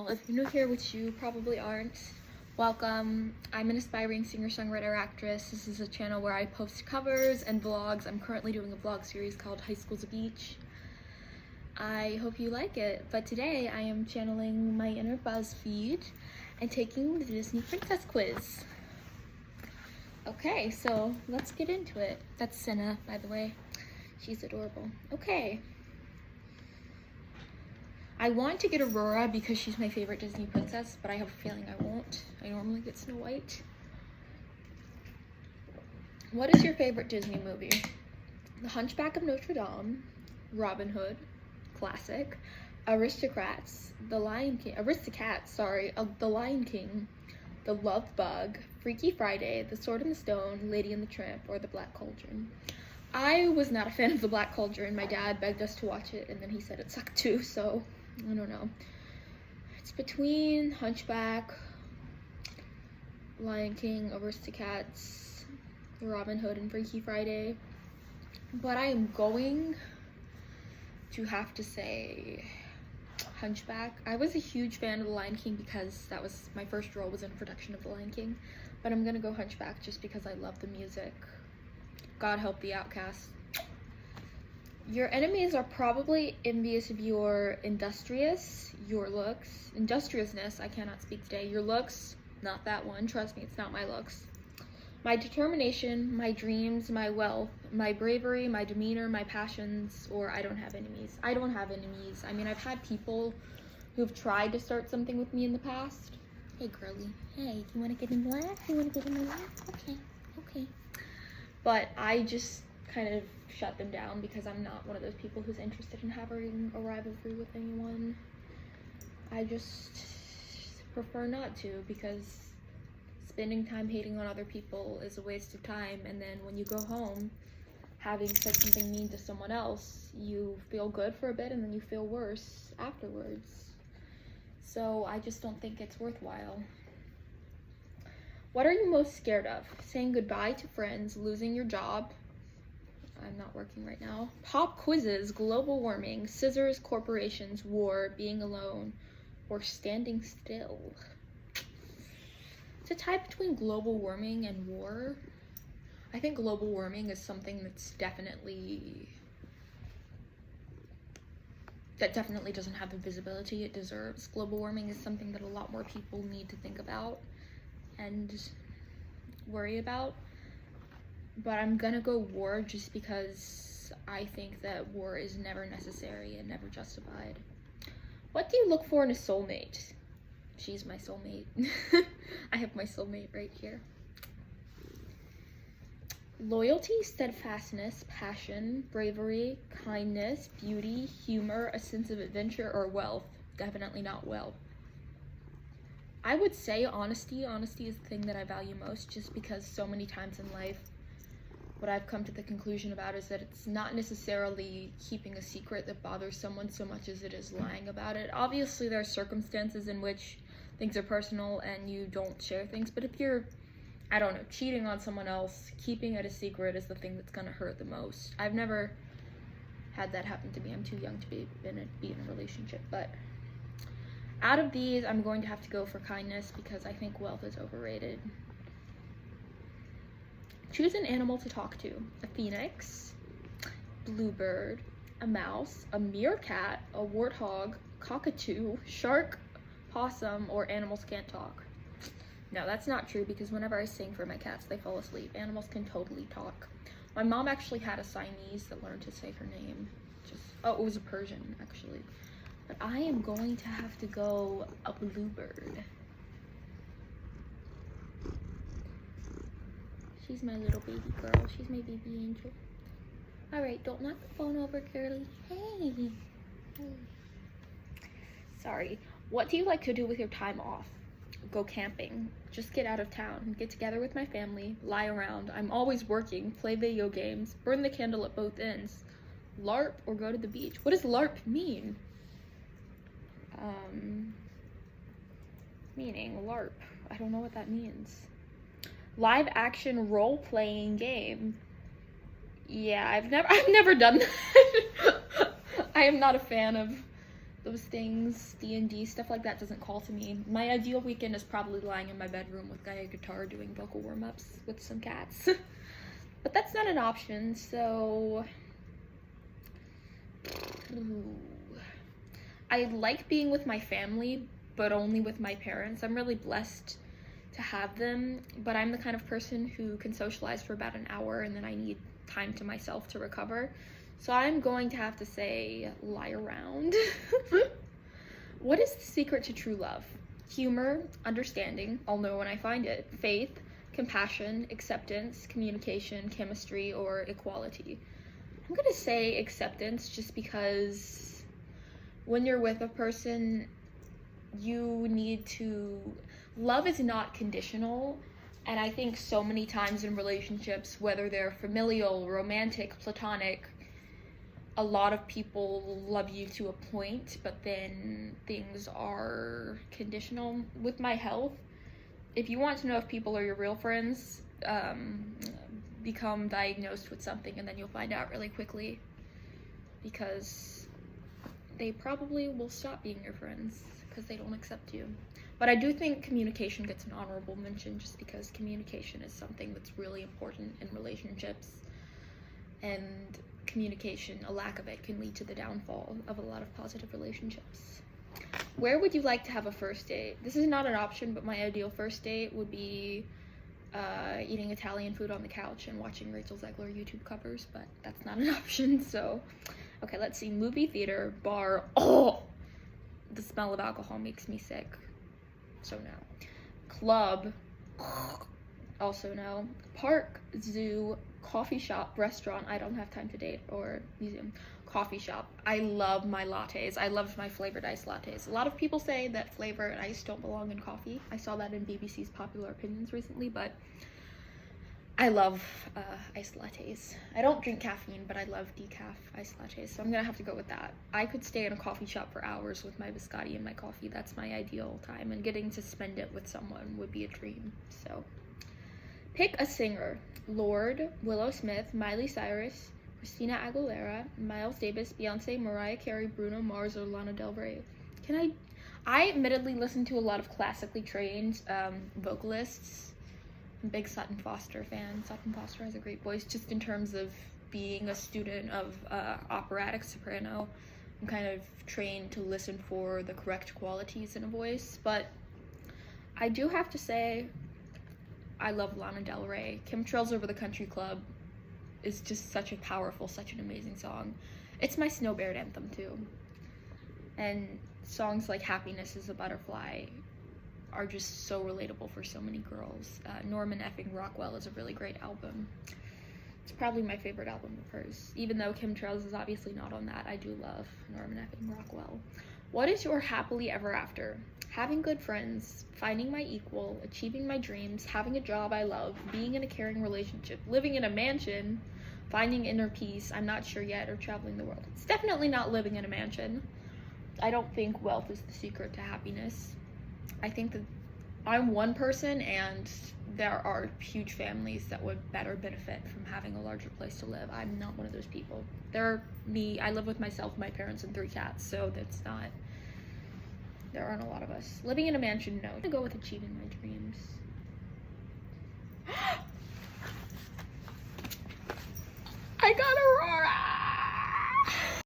channel. If you're new here, which you probably aren't, welcome. I'm an aspiring singer-songwriter actress. This is a channel where I post covers and vlogs. I'm currently doing a vlog series called High School's a Beach. I hope you like it, but today I am channeling my inner Buzzfeed and taking the Disney Princess quiz. Okay, so let's get into it. That's Cinna, by the way. She's adorable. Okay. I want to get Aurora because she's my favorite Disney princess, but I have a feeling I won't. I normally get Snow White. What is your favorite Disney movie? The Hunchback of Notre Dame, Robin Hood, classic, Aristocats, The Lion King, The Lion King, The Love Bug, Freaky Friday, The Sword and the Stone, Lady and the Tramp, or The Black Cauldron. I was not a fan of The Black Cauldron. My dad begged us to watch it, and then he said it sucked too, so I don't know. It's between Hunchback, Lion King, Aristocats, Robin Hood, and Freaky Friday. But I am going to have to say Hunchback. I was a huge fan of The Lion King because that was my first role was in a production of The Lion King. But I'm gonna go Hunchback just because I love the music. God help the outcast. Your enemies are probably envious of your industriousness, I cannot speak today. Your looks, not that one, trust me, it's not my looks. My determination, my dreams, my wealth, my bravery, my demeanor, my passions, or I don't have enemies. I don't have enemies. I mean, I've had people who've tried to start something with me in the past. Hey, girly. Hey, you want to get in black? You want to get in black? Okay. But I just kind of shut them down because I'm not one of those people who's interested in having a rivalry with anyone. I just prefer not to because spending time hating on other people is a waste of time, and then when you go home having said something mean to someone else, you feel good for a bit and then you feel worse afterwards. So I just don't think it's worthwhile. What are you most scared of? Saying goodbye to friends, losing your job. I'm not working right now. Pop quizzes, global warming, scissors, corporations, war, being alone, or standing still. It's a tie between global warming and war. I think global warming is something that definitely doesn't have the visibility it deserves. Global warming is something that a lot more people need to think about and worry about. But I'm gonna go war just because I think that war is never necessary and never justified. What do you look for in a soulmate? She's my soulmate. I have my soulmate right here. Loyalty, steadfastness, passion, bravery, kindness, beauty, humor, a sense of adventure, or wealth. Definitely not wealth. I would say honesty. Honesty is the thing that I value most just because so many times in life what I've come to the conclusion about is that it's not necessarily keeping a secret that bothers someone so much as it is lying about it. Obviously, there are circumstances in which things are personal and you don't share things, but if you're, I don't know, cheating on someone else, keeping it a secret is the thing that's gonna hurt the most. I've never had that happen to me. I'm too young to be in a relationship, but out of these, I'm going to have to go for kindness because I think wealth is overrated. Choose an animal to talk to. A phoenix, bluebird, a mouse, a meerkat, a warthog, cockatoo, shark, possum, or animals can't talk. No, that's not true because whenever I sing for my cats, they fall asleep. Animals can totally talk. My mom actually had a Siamese that learned to say her name. It was a Persian, actually. But I am going to have to go a bluebird. She's my little baby girl. She's my baby angel. Alright, don't knock the phone over, girly. Hey. Sorry. What do you like to do with your time off? Go camping. Just get out of town. Get together with my family. Lie around. I'm always working. Play video games. Burn the candle at both ends. LARP or go to the beach. What does LARP mean? Meaning LARP. I don't know what that means. Live action role playing game. Yeah, I've never done that. I am not a fan of those things, D&D, stuff like that doesn't call to me. My ideal weekend is probably lying in my bedroom with a guitar doing vocal warm-ups with some cats. But that's not an option, so... I like being with my family, but only with my parents. I'm really blessed to have them, but I'm the kind of person who can socialize for about an hour and then I need time to myself to recover. So I'm going to have to say lie around. What is the secret to true love? Humor, understanding, I'll know when I find it. Faith, compassion, acceptance, communication, chemistry, or equality. I'm gonna say acceptance just because when you're with a person, you need to... Love is not conditional, and I think so many times in relationships, whether they're familial, romantic, platonic, a lot of people love you to a point, but then things are conditional. With my health, if you want to know if people are your real friends, become diagnosed with something and then you'll find out really quickly, because they probably will stop being your friends because they don't accept you. But I do think communication gets an honorable mention just because communication is something that's really important in relationships, and communication, a lack of it, can lead to the downfall of a lot of positive relationships. Where would you like to have a first date? This is not an option, but my ideal first date would be eating Italian food on the couch and watching Rachel Zegler YouTube covers, but that's not an option, so... Okay, let's see. Movie theater, bar, oh! The smell of alcohol makes me sick, so no. Club, also no. Park, zoo, coffee shop, restaurant, I don't have time to date, or museum. Coffee shop. I love my lattes. I loved my flavored iced lattes. A lot of people say that flavor and ice don't belong in coffee. I saw that in BBC's Popular Opinions recently, but I love iced lattes. I don't drink caffeine, but I love decaf iced lattes, so I'm gonna have to go with that. I could stay in a coffee shop for hours with my biscotti and my coffee. That's my ideal time, and getting to spend it with someone would be a dream. So, pick a singer. Lorde, Willow Smith, Miley Cyrus, Christina Aguilera, Miles Davis, Beyonce, Mariah Carey, Bruno Mars, or Lana Del Rey. I admittedly listen to a lot of classically trained vocalists. I'm a big Sutton Foster fan. Sutton Foster has a great voice, just in terms of being a student of operatic soprano. I'm kind of trained to listen for the correct qualities in a voice, but I do have to say I love Lana Del Rey. Chemtrails Over the Country Club is just such a powerful, such an amazing song. It's my Snowbird anthem too. And songs like Happiness is a Butterfly are just so relatable for so many girls. Norman effing Rockwell is a really great album. It's probably my favorite album of hers. Even though Chemtrails is obviously not on that, I do love Norman effing Rockwell. What is your happily ever after? Having good friends, finding my equal, achieving my dreams, having a job I love, being in a caring relationship, living in a mansion, finding inner peace, I'm not sure yet, or traveling the world. It's definitely not living in a mansion. I don't think wealth is the secret to happiness. I think that I'm one person, and there are huge families that would better benefit from having a larger place to live. I'm not one of those people. I live with myself, my parents, and 3 cats, so there aren't a lot of us. Living in a mansion, no. I'm gonna go with achieving my dreams.